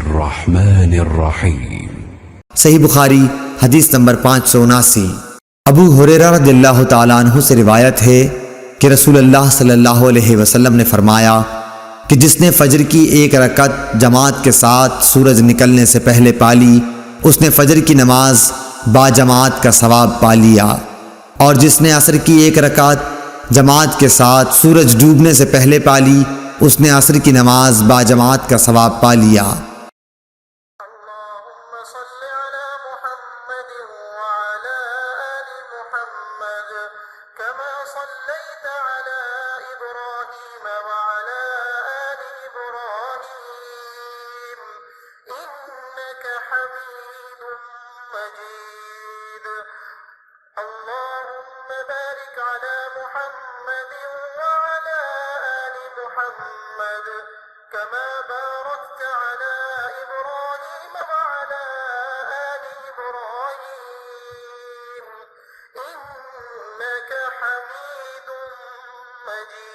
बिस्मिल्लाहिर्रहमानिर्रहीम। सही बुखारी हदीस नंबर 579। अबू हुरैरा रज़ियल्लाहु ताला अन्हु से रिवायत है कि रसूलुल्लाह सल्लल्लाहु अलैहि वसल्लम ने फरमाया कि जिसने फजर की एक रकत जमात के साथ सूरज निकलने से पहले पाली, उसने फजर की नमाज बाजमात का सवाब पा लिया, और जिसने असर की एक रकत जमात के साथ सूरज डूबने से पहले पाली, उसने असर की नमाज बाजमात का सवाब पा लिया। كما باركت على إبراهيم وعلى آل إبراهيم إنك حميد مجيد।